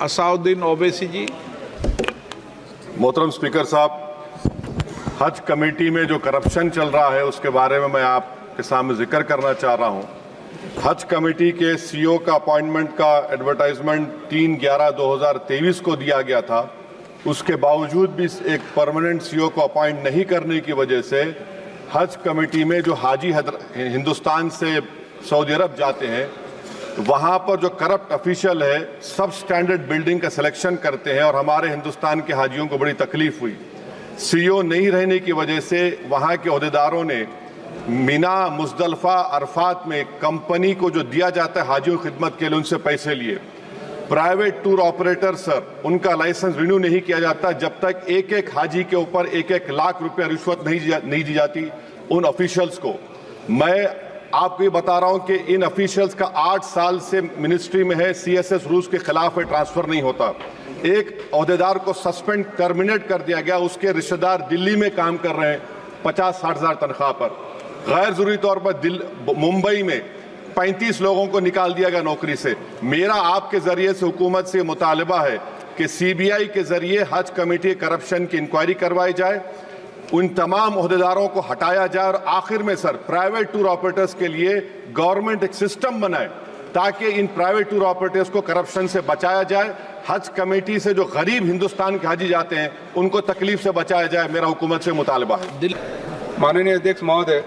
असाउद्दीन ओवैसी जी। मोहतरम स्पीकर साहब, हज कमेटी में जो करप्शन चल रहा है उसके बारे में मैं आपके सामने जिक्र करना चाह रहा हूं। हज कमेटी के सीईओ का अपॉइंटमेंट का एडवर्टाइजमेंट 3/11/2023 को दिया गया था। उसके बावजूद भी एक परमानेंट सीईओ को अपॉइंट नहीं करने की वजह से हज कमेटी में जो हाजी हिंदुस्तान से सऊदी अरब जाते हैं वहां पर जो करप्ट ऑफिशियल है सब स्टैंडर्ड बिल्डिंग का सिलेक्शन करते हैं और हमारे हिंदुस्तान के हाजियों को बड़ी तकलीफ हुई। सीईओ नहीं रहने की वजह से वहां के ओहदेदारों ने मीना, मुजदलफा, अरफात में कंपनी को जो दिया जाता है हाजियों की खिदमत के लिए उनसे पैसे लिए। प्राइवेट टूर ऑपरेटर सर, उनका लाइसेंस रिन्यू नहीं किया जाता जब तक एक एक हाजी के ऊपर 1-1 लाख रुपया रिश्वत नहीं दी जाती उन ऑफिशियल्स को। मैं आपको ये बता रहा हूं कि इन ऑफिशियल्स का 8 साल से मिनिस्ट्री में है, सीएसएस रूल्स के खिलाफ है, ट्रांसफर नहीं होता। एक ओहदेदार को सस्पेंड टर्मिनेट कर दिया गया, उसके रिश्तेदार दिल्ली में काम कर रहे हैं 50-60 हजार तनख्वाह पर। गैर जरूरी तौर पर मुंबई में 35 लोगों को निकाल दिया गया नौकरी से। मेरा आपके जरिए से हुकूमत से मुतालबा है कि सीबीआई के जरिए हज कमेटी करप्शन की इंक्वायरी करवाई जाए, उन तमाम ओहदेदारों को हटाया जाए और आखिर में सर प्राइवेट टूर ऑपरेटर्स के लिए गवर्नमेंट एक सिस्टम बनाए ताकि इन प्राइवेट टूर ऑपरेटर्स को करप्शन से बचाया जाए। हज कमेटी से जो गरीब हिंदुस्तान के हाजी जाते हैं उनको तकलीफ से बचाया जाए, मेरा हुकूमत से मुतालबा है। माननीय अध्यक्ष महोदय,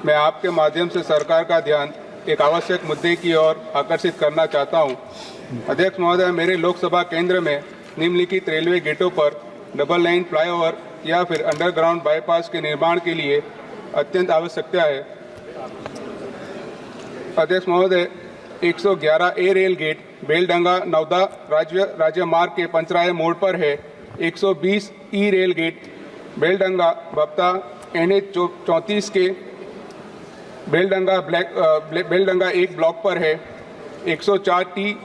मैं आपके माध्यम से सरकार का ध्यान एक आवश्यक मुद्दे की ओर आकर्षित करना चाहता हूं। अध्यक्ष महोदय, मेरे लोकसभा केंद्र में निम्नलिखित रेलवे गेटों पर डबल लाइन फ्लाईओवर या फिर अंडरग्राउंड बाईपास के निर्माण के लिए अत्यंत आवश्यकता है। अध्यक्ष महोदय, 111 ए रेल गेट बेलडंगा नवदा राज्य मार्ग के पंचराय मोड़ पर है। 120 ई रेल गेट बेलडंगा बप्ता NH 34 के बेलडंगा 1 ब्लॉक पर है। 104 टी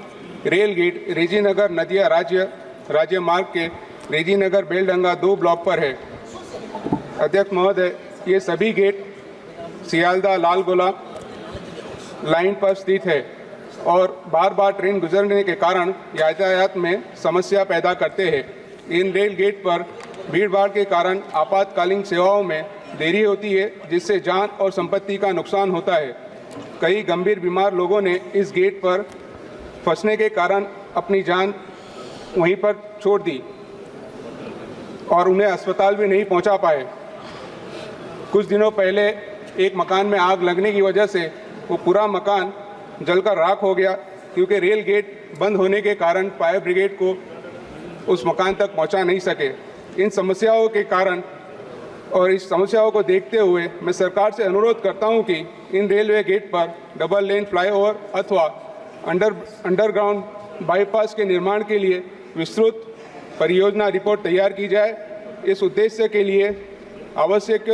रेल गेट रेजीनगर नदिया राज्य मार्ग के रेजीनगर बेलडंगा 2 ब्लॉक पर है। अध्यक्ष महोदय, ये सभी गेट सियालदा लालगोला लाइन पर स्थित है और बार बार ट्रेन गुजरने के कारण यातायात में समस्या पैदा करते हैं। इन रेल गेट पर भीड़ भाड़ के कारण आपातकालीन सेवाओं में देरी होती है जिससे जान और संपत्ति का नुकसान होता है। कई गंभीर बीमार लोगों ने इस गेट पर फंसने के कारण अपनी जान वहीं पर छोड़ दी और उन्हें अस्पताल भी नहीं पहुंचा पाए। कुछ दिनों पहले एक मकान में आग लगने की वजह से वो पूरा मकान जलकर राख हो गया क्योंकि रेल गेट बंद होने के कारण फायर ब्रिगेड को उस मकान तक पहुंचा नहीं सके। इन समस्याओं के कारण और इस समस्याओं को देखते हुए मैं सरकार से अनुरोध करता हूं कि इन रेलवे गेट पर डबल लेन फ्लाईओवर अथवा अंडरग्राउंड बाईपास के निर्माण के लिए विस्तृत परियोजना रिपोर्ट तैयार की जाए। इस उद्देश्य के लिए आवश्यक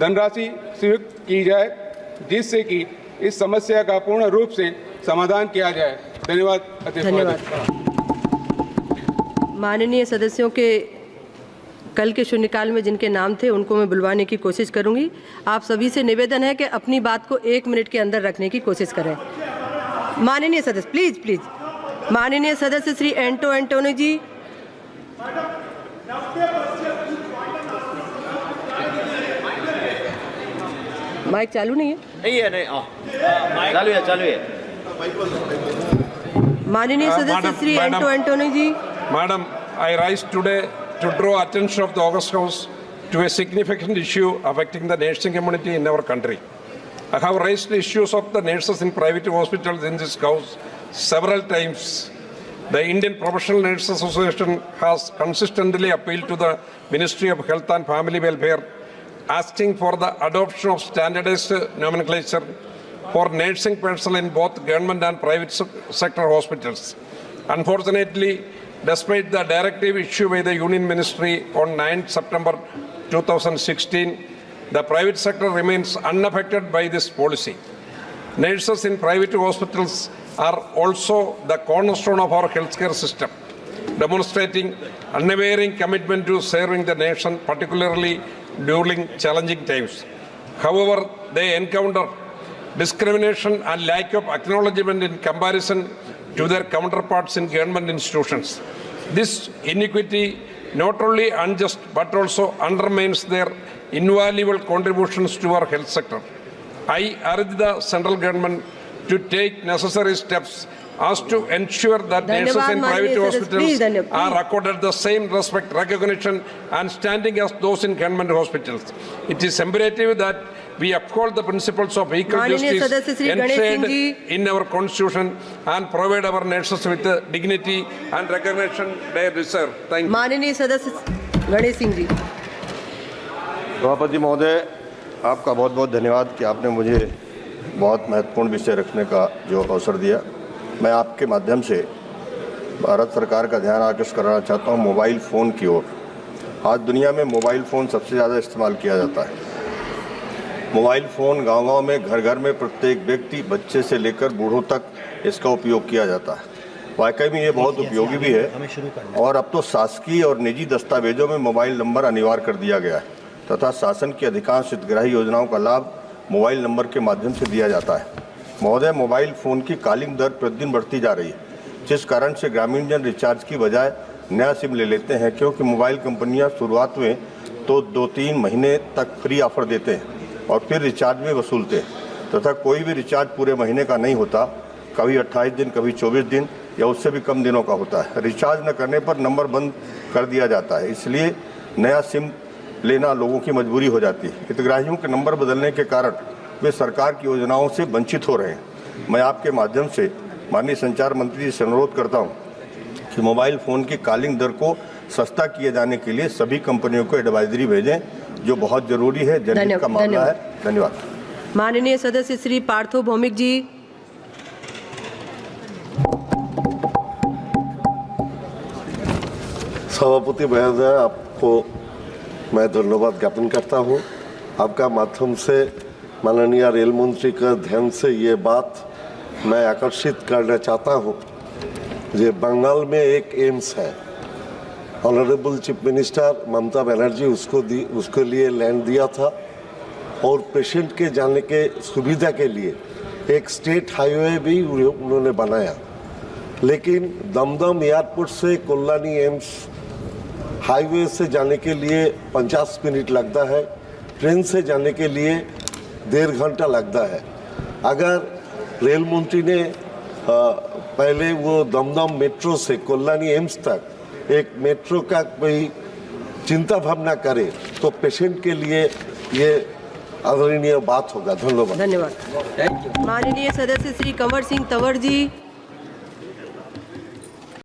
धनराशि स्वीकृत की जाए जिससे कि इस समस्या का पूर्ण रूप से समाधान किया जाए। धन्यवाद। माननीय सदस्यों के कल के शून्यकाल में जिनके नाम थे उनको मैं बुलवाने की कोशिश करूंगी। आप सभी से निवेदन है कि अपनी बात को 1 मिनट के अंदर रखने की कोशिश करें। माननीय सदस्य प्लीज। माननीय सदस्य श्री एंटोनी जी, माइक चालू नहीं है? नहीं, चालू है। माननीय सदस्य श्री एंटोनी जी। Madam, I rise today to draw attention of the August House to a significant issue affecting the nursing community in our country. I have raised issues of the nurses in private hospitals in this house several times. The Indian Professional Nurses Association has consistently appealed to the Ministry of Health and Family Welfare, asking for the adoption of standardized nomenclature for nursing personnel in both government and private sector hospitals. Unfortunately, despite the directive issued by the Union Ministry on 9 September 2016, the private sector remains unaffected by this policy. Nurses in private hospitals are also the cornerstone of our healthcare system, demonstrating unwavering commitment to serving the nation, particularly during challenging times. However, they encounter discrimination and lack of acknowledgement in comparison to their counterparts in government institutions. This inequity not only unjust but also undermines their invaluable contributions to our health sector. I urge the central government to take necessary steps as to ensure that nurses in private hospitals are accorded the same respect, recognition and standing as those in government hospitals. It is imperative that we uphold the principles of equal justice enshrined in our constitution and provide our nurses with the dignity and recognition they deserve. Thank you. माननीय सदस्य गणेश सिंह जी। सभापति महोदय, आपका बहुत बहुत धन्यवाद कि आपने मुझे बहुत महत्वपूर्ण विषय रखने का जो अवसर दिया। मैं आपके माध्यम से भारत सरकार का ध्यान आकर्षित करना चाहता हूं मोबाइल फ़ोन की ओर। आज दुनिया में मोबाइल फ़ोन सबसे ज़्यादा इस्तेमाल किया जाता है। मोबाइल फ़ोन गांव-गांव में, घर घर में प्रत्येक व्यक्ति, बच्चे से लेकर बूढ़ों तक इसका उपयोग किया जाता है। वाकई में ये बहुत उपयोगी भी है और अब तो शासकीय और निजी दस्तावेजों में मोबाइल नंबर अनिवार्य कर दिया गया है तथा शासन की अधिकांश हितग्राही योजनाओं का लाभ मोबाइल नंबर के माध्यम से दिया जाता है। महोदय, मोबाइल फ़ोन की कॉलिंग दर प्रतिदिन बढ़ती जा रही है, जिस कारण से ग्रामीण जन रिचार्ज की बजाय नया सिम ले लेते हैं, क्योंकि मोबाइल कंपनियां शुरुआत में तो 2-3 महीने तक फ्री ऑफर देते हैं और फिर रिचार्ज में वसूलते हैं तथा कोई भी रिचार्ज पूरे महीने का नहीं होता। कभी 28 दिन, कभी 24 दिन या उससे भी कम दिनों का होता है। रिचार्ज न करने पर नंबर बंद कर दिया जाता है, इसलिए नया सिम लेना लोगों की मजबूरी हो जाती है। हितग्राहियों के नंबर बदलने के कारण वे सरकार की योजनाओं से वंचित हो रहे हैं। मैं आपके माध्यम से माननीय संचार मंत्री जी से अनुरोध करता हूं कि मोबाइल फ़ोन की कॉलिंग दर को सस्ता किए जाने के लिए सभी कंपनियों को एडवाइजरी भेजें, जो बहुत जरूरी है, जनहित का मामला है। धन्यवाद। माननीय सदस्य श्री पार्थो भौमिक जी। सभापति महोदय, आपको मैं धन्यवाद ज्ञापन करता हूं। आपका माध्यम से माननीय रेल मंत्री का ध्यान से ये बात मैं आकर्षित करना चाहता हूं। ये बंगाल में एक एम्स है, honourable chief minister Mamata Banerjee उसके लिए लैंड दिया था और पेशेंट के जाने के सुविधा के लिए एक स्टेट हाईवे भी उन्होंने बनाया। लेकिन दमदम एयरपोर्ट से कल्याणी एम्स हाईवे से जाने के लिए 50 मिनट लगता है, ट्रेन से जाने के लिए 1.5 घंटा लगता है। अगर रेल मंत्री ने पहले वो दमदम मेट्रो से कल्याणी एम्स तक एक मेट्रो का कोई चिंता भावना करे तो पेशेंट के लिए ये आदरणीय बात होगा। धन्यवाद। धन्यवाद। माननीय सदस्य श्री कंवर सिंह तंवर जी।